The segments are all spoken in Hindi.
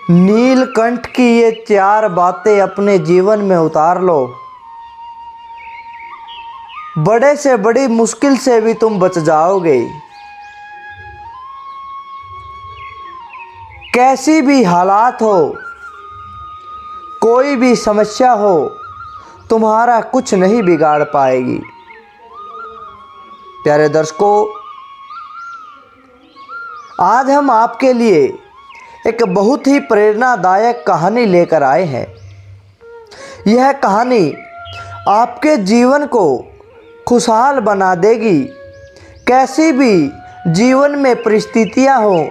नीलकंठ की ये 4 बातें अपने जीवन में उतार लो। बड़े से बड़ी मुश्किल से भी तुम बच जाओगे। कैसी भी हालात हो, कोई भी समस्या हो, तुम्हारा कुछ नहीं बिगाड़ पाएगी। प्यारे दर्शकों, आज हम आपके लिए एक बहुत ही प्रेरणादायक कहानी लेकर आए हैं। यह कहानी आपके जीवन को खुशहाल बना देगी। कैसी भी जीवन में परिस्थितियां हो,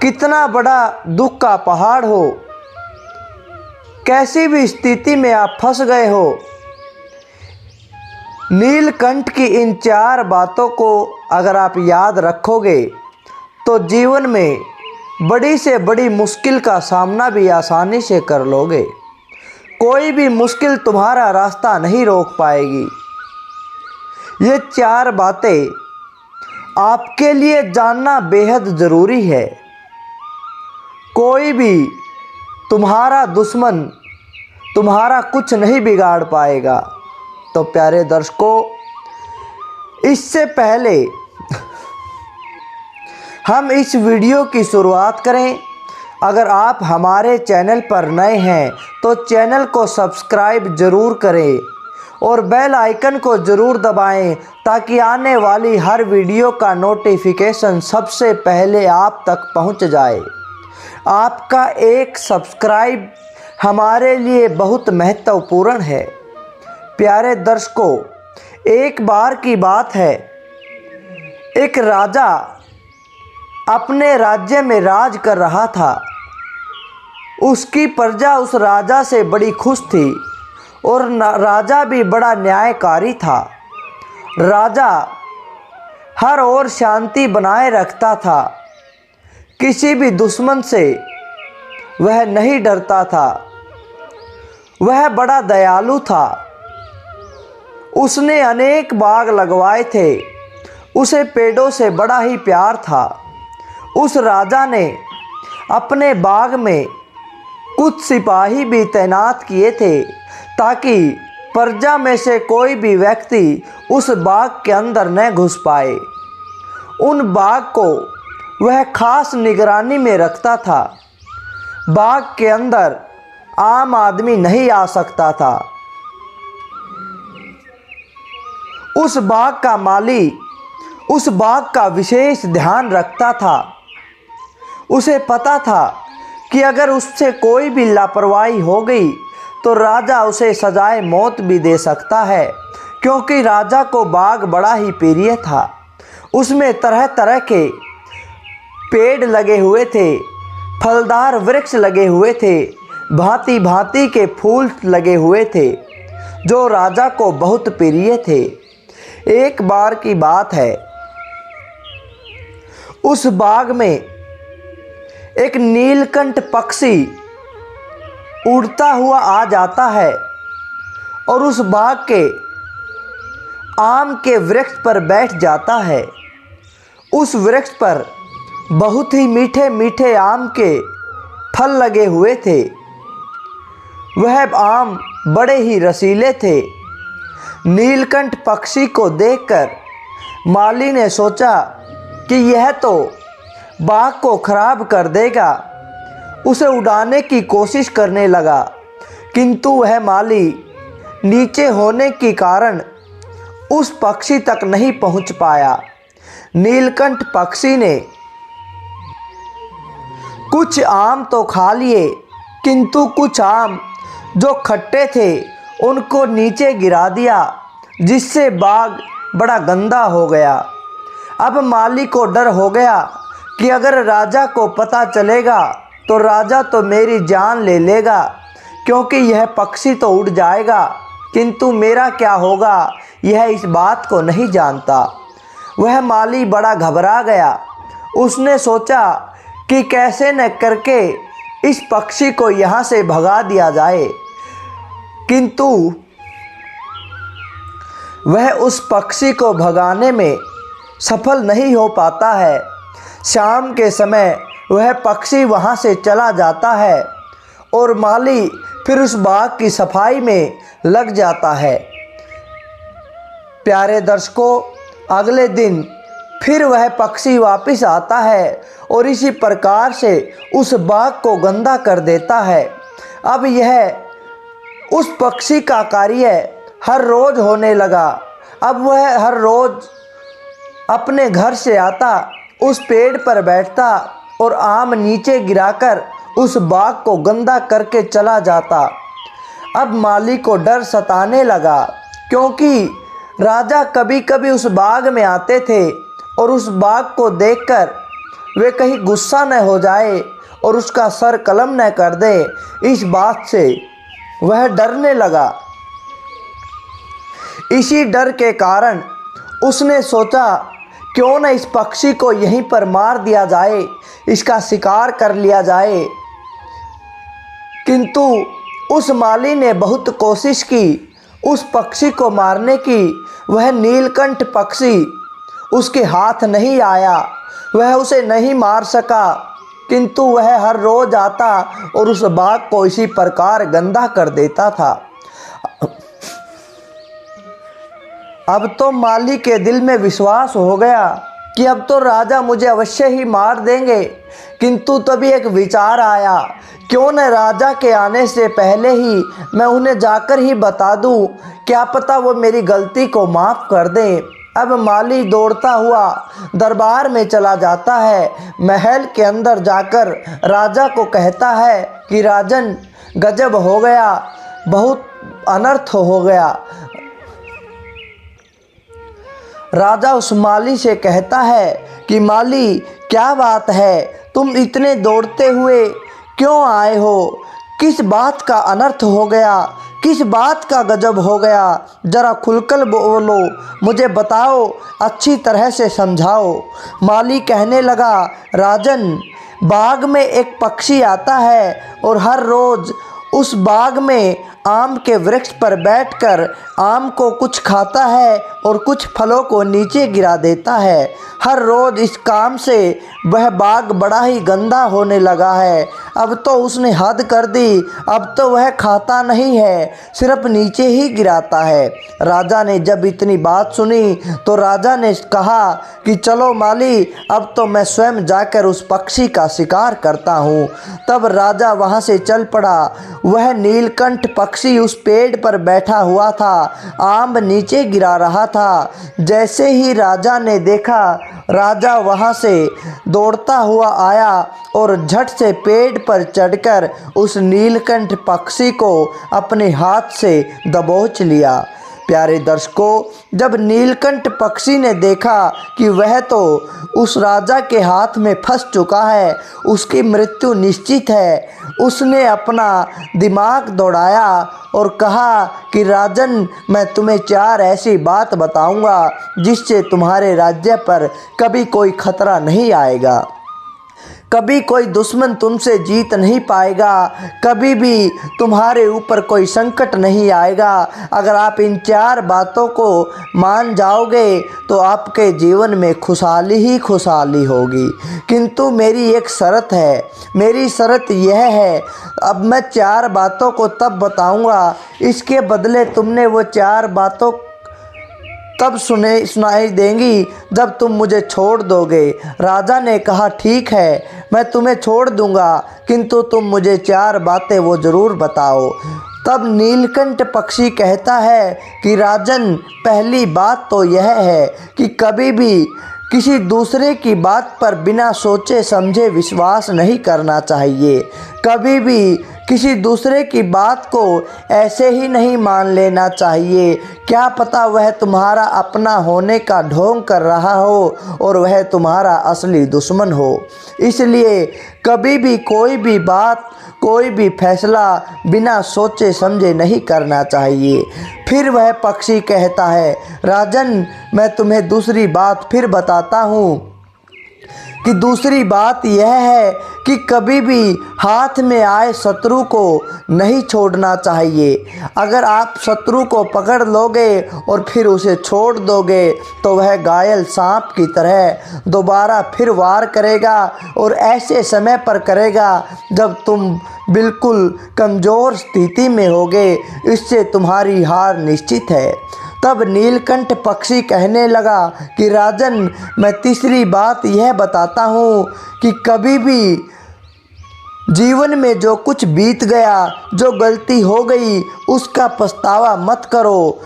कितना बड़ा दुख का पहाड़ हो, कैसी भी स्थिति में आप फंस गए हो, नीलकंठ की इन 4 बातों को अगर आप याद रखोगे तो जीवन में बड़ी से बड़ी मुश्किल का सामना भी आसानी से कर लोगे। कोई भी मुश्किल तुम्हारा रास्ता नहीं रोक पाएगी। ये 4 बातें आपके लिए जानना बेहद ज़रूरी है। कोई भी तुम्हारा दुश्मन तुम्हारा कुछ नहीं बिगाड़ पाएगा। तो प्यारे दर्शकों, इससे पहले हम इस वीडियो की शुरुआत करें, अगर आप हमारे चैनल पर नए हैं तो चैनल को सब्सक्राइब ज़रूर करें और बेल आइकन को ज़रूर दबाएं ताकि आने वाली हर वीडियो का नोटिफिकेशन सबसे पहले आप तक पहुंच जाए। आपका एक सब्सक्राइब हमारे लिए बहुत महत्वपूर्ण है। प्यारे दर्शकों, एक बार की बात है, एक राजा अपने राज्य में राज कर रहा था। उसकी प्रजा उस राजा से बड़ी खुश थी और राजा भी बड़ा न्यायकारी था। राजा हर ओर शांति बनाए रखता था। किसी भी दुश्मन से वह नहीं डरता था। वह बड़ा दयालु था। उसने अनेक बाग लगवाए थे। उसे पेड़ों से बड़ा ही प्यार था। उस राजा ने अपने बाग में कुछ सिपाही भी तैनात किए थे ताकि प्रजा में से कोई भी व्यक्ति उस बाग के अंदर न घुस पाए। उन बाग को वह खास निगरानी में रखता था। बाग के अंदर आम आदमी नहीं आ सकता था। उस बाग का माली उस बाग का विशेष ध्यान रखता था। उसे पता था कि अगर उससे कोई भी लापरवाही हो गई तो राजा उसे सजाए मौत भी दे सकता है, क्योंकि राजा को बाग बड़ा ही प्रिय था। उसमें तरह तरह के पेड़ लगे हुए थे, फलदार वृक्ष लगे हुए थे, भांति भांति के फूल लगे हुए थे जो राजा को बहुत प्रिय थे। एक बार की बात है, उस बाग में एक नीलकंठ पक्षी उड़ता हुआ आ जाता है और उस बाग के आम के वृक्ष पर बैठ जाता है। उस वृक्ष पर बहुत ही मीठे मीठे आम के फल लगे हुए थे। वह आम बड़े ही रसीले थे। नीलकंठ पक्षी को देखकर माली ने सोचा कि यह तो बाग को खराब कर देगा। उसे उड़ाने की कोशिश करने लगा, किंतु वह माली नीचे होने के कारण उस पक्षी तक नहीं पहुंच पाया। नीलकंठ पक्षी ने कुछ आम तो खा लिए, किंतु कुछ आम जो खट्टे थे उनको नीचे गिरा दिया, जिससे बाग बड़ा गंदा हो गया। अब माली को डर हो गया कि अगर राजा को पता चलेगा तो राजा तो मेरी जान ले लेगा, क्योंकि यह पक्षी तो उड़ जाएगा, किंतु मेरा क्या होगा यह इस बात को नहीं जानता। वह माली बड़ा घबरा गया। उसने सोचा कि कैसे न करके इस पक्षी को यहाँ से भगा दिया जाए, किंतु वह उस पक्षी को भगाने में सफल नहीं हो पाता है। शाम के समय वह पक्षी वहाँ से चला जाता है और माली फिर उस बाग की सफाई में लग जाता है। प्यारे दर्शकों, अगले दिन फिर वह पक्षी वापस आता है और इसी प्रकार से उस बाग को गंदा कर देता है। अब यह उस पक्षी का कार्य हर रोज़ होने लगा। अब वह हर रोज़ अपने घर से आता, उस पेड़ पर बैठता और आम नीचे गिराकर उस बाग को गंदा करके चला जाता। अब माली को डर सताने लगा, क्योंकि राजा कभी कभी उस बाग में आते थे और उस बाग को देखकर वे कहीं गुस्सा न हो जाए और उसका सर कलम न कर दे। इस बात से वह डरने लगा। इसी डर के कारण उसने सोचा, क्यों न इस पक्षी को यहीं पर मार दिया जाए, इसका शिकार कर लिया जाए। किंतु उस माली ने बहुत कोशिश की उस पक्षी को मारने की। वह नीलकंठ पक्षी उसके हाथ नहीं आया, वह उसे नहीं मार सका, किंतु वह हर रोज आता और उस बाग को इसी प्रकार गंदा कर देता था। अब तो माली के दिल में विश्वास हो गया कि अब तो राजा मुझे अवश्य ही मार देंगे। किंतु तभी एक विचार आया, क्यों न राजा के आने से पहले ही मैं उन्हें जाकर ही बता दूं, क्या पता वो मेरी गलती को माफ़ कर दें। अब माली दौड़ता हुआ दरबार में चला जाता है। महल के अंदर जाकर राजा को कहता है कि राजन, गजब हो गया, बहुत अनर्थ हो गया। राजा उस माली से कहता है कि माली, क्या बात है, तुम इतने दौड़ते हुए क्यों आए हो? किस बात का अनर्थ हो गया? किस बात का गजब हो गया? जरा खुलकर बोलो, मुझे बताओ, अच्छी तरह से समझाओ। माली कहने लगा, राजन, बाग में एक पक्षी आता है और हर रोज़ उस बाग में आम के वृक्ष पर बैठकर आम को कुछ खाता है और कुछ फलों को नीचे गिरा देता है। हर रोज़ इस काम से वह बाग बड़ा ही गंदा होने लगा है। अब तो उसने हद कर दी, अब तो वह खाता नहीं है, सिर्फ नीचे ही गिराता है। राजा ने जब इतनी बात सुनी तो राजा ने कहा कि चलो माली, अब तो मैं स्वयं जाकर उस पक्षी का शिकार करता हूँ। तब राजा वहाँ से चल पड़ा। वह नीलकंठ पक्षी उस पेड़ पर बैठा हुआ था, आम नीचे गिरा रहा था। जैसे ही राजा ने देखा, राजा वहाँ से दौड़ता हुआ आया और झट से पेड़ पर चढ़कर उस नीलकंठ पक्षी को अपने हाथ से दबोच लिया। प्यारे दर्शकों, जब नीलकंठ पक्षी ने देखा कि वह तो उस राजा के हाथ में फंस चुका है, उसकी मृत्यु निश्चित है, उसने अपना दिमाग दौड़ाया और कहा कि राजन, मैं तुम्हें 4 ऐसी बात बताऊंगा जिससे तुम्हारे राज्य पर कभी कोई खतरा नहीं आएगा, कभी कोई दुश्मन तुमसे जीत नहीं पाएगा, कभी भी तुम्हारे ऊपर कोई संकट नहीं आएगा। अगर आप इन 4 बातों को मान जाओगे तो आपके जीवन में खुशहाली ही खुशहाली होगी। किंतु मेरी एक शर्त है, मेरी शर्त यह है, अब मैं 4 बातों को तब बताऊंगा, इसके बदले तुमने वो 4 बातों तब सुनाई देंगी जब तुम मुझे छोड़ दोगे। राजा ने कहा, ठीक है, मैं तुम्हें छोड़ दूंगा, किंतु तुम मुझे 4 बातें वो ज़रूर बताओ। तब नीलकंठ पक्षी कहता है कि राजन, पहली बात तो यह है कि कभी भी किसी दूसरे की बात पर बिना सोचे समझे विश्वास नहीं करना चाहिए। कभी भी किसी दूसरे की बात को ऐसे ही नहीं मान लेना चाहिए। क्या पता वह तुम्हारा अपना होने का ढोंग कर रहा हो और वह तुम्हारा असली दुश्मन हो। इसलिए कभी भी कोई भी बात, कोई भी फैसला बिना सोचे समझे नहीं करना चाहिए। फिर वह पक्षी कहता है, राजन, मैं तुम्हें दूसरी बात फिर बताता हूँ कि दूसरी बात यह है कि कभी भी हाथ में आए शत्रु को नहीं छोड़ना चाहिए। अगर आप शत्रु को पकड़ लोगे और फिर उसे छोड़ दोगे तो वह घायल सांप की तरह दोबारा फिर वार करेगा और ऐसे समय पर करेगा जब तुम बिल्कुल कमज़ोर स्थिति में होगे। इससे तुम्हारी हार निश्चित है। तब नीलकंठ पक्षी कहने लगा कि राजन, मैं तीसरी बात यह बताता हूँ कि कभी भी जीवन में जो कुछ बीत गया, जो गलती हो गई, उसका पछतावा मत करो,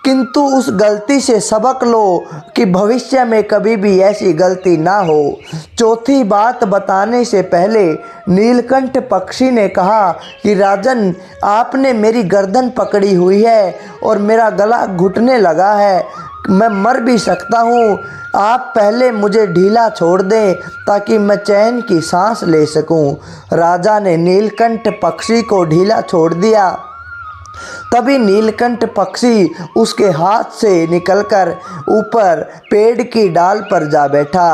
किंतु उस गलती से सबक लो कि भविष्य में कभी भी ऐसी गलती ना हो। चौथी बात बताने से पहले नीलकंठ पक्षी ने कहा कि राजन, आपने मेरी गर्दन पकड़ी हुई है और मेरा गला घुटने लगा है, मैं मर भी सकता हूँ। आप पहले मुझे ढीला छोड़ दें ताकि मैं चैन की सांस ले सकूँ। राजा ने नीलकंठ पक्षी को ढीला छोड़ दिया। तभी नीलकंठ पक्षी उसके हाथ से निकलकर ऊपर पेड़ की डाल पर जा बैठा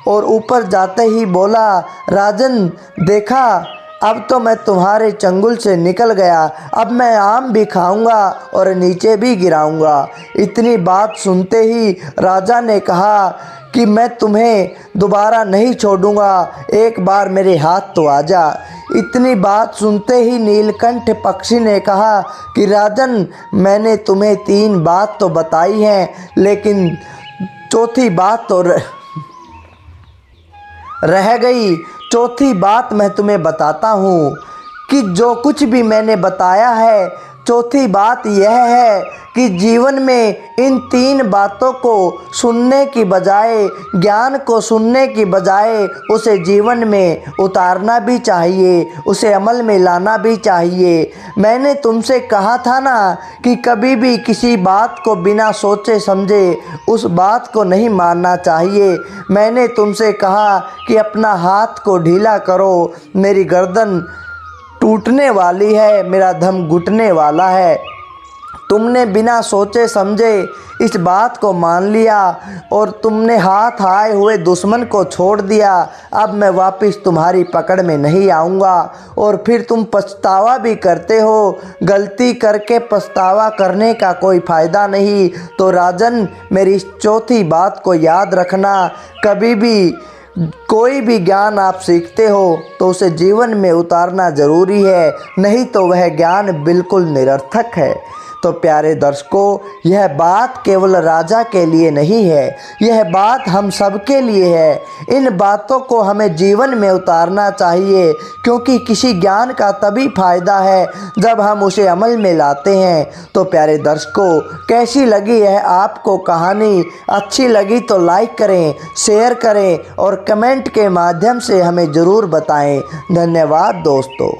और ऊपर जाते ही बोला, राजन देखा, अब तो मैं तुम्हारे चंगुल से निकल गया, अब मैं आम भी खाऊंगा और नीचे भी गिराऊंगा। इतनी बात सुनते ही राजा ने कहा कि मैं तुम्हें दोबारा नहीं छोड़ूंगा, एक बार मेरे हाथ तो आ जा। इतनी बात सुनते ही नीलकंठ पक्षी ने कहा कि राजन, मैंने तुम्हें 3 बात तो बताई हैं, लेकिन चौथी बात तो रह गई। चौथी बात मैं तुम्हें बताता हूँ कि जो कुछ भी मैंने बताया है, चौथी बात यह है कि जीवन में इन 3 बातों को सुनने की बजाय, ज्ञान को सुनने की बजाय उसे जीवन में उतारना भी चाहिए, उसे अमल में लाना भी चाहिए। मैंने तुमसे कहा था ना कि कभी भी किसी बात को बिना सोचे समझे उस बात को नहीं मानना चाहिए। मैंने तुमसे कहा कि अपना हाथ को ढीला करो, मेरी गर्दन टूटने वाली है, मेरा दम घुटने वाला है। तुमने बिना सोचे समझे इस बात को मान लिया और तुमने हाथ आए हुए दुश्मन को छोड़ दिया। अब मैं वापस तुम्हारी पकड़ में नहीं आऊँगा और फिर तुम पछतावा भी करते हो। गलती करके पछतावा करने का कोई फ़ायदा नहीं। तो राजन, मेरी इस चौथी बात को याद रखना, कभी भी कोई भी ज्ञान आप सीखते हो तो उसे जीवन में उतारना ज़रूरी है, नहीं तो वह ज्ञान बिल्कुल निरर्थक है। तो प्यारे दर्शकों, यह बात केवल राजा के लिए नहीं है, यह बात हम सब के लिए है। इन बातों को हमें जीवन में उतारना चाहिए, क्योंकि किसी ज्ञान का तभी फ़ायदा है जब हम उसे अमल में लाते हैं। तो प्यारे दर्शकों, कैसी लगी यह आपको कहानी? अच्छी लगी तो लाइक करें, शेयर करें और कमेंट के माध्यम से हमें ज़रूर बताएं। धन्यवाद दोस्तों।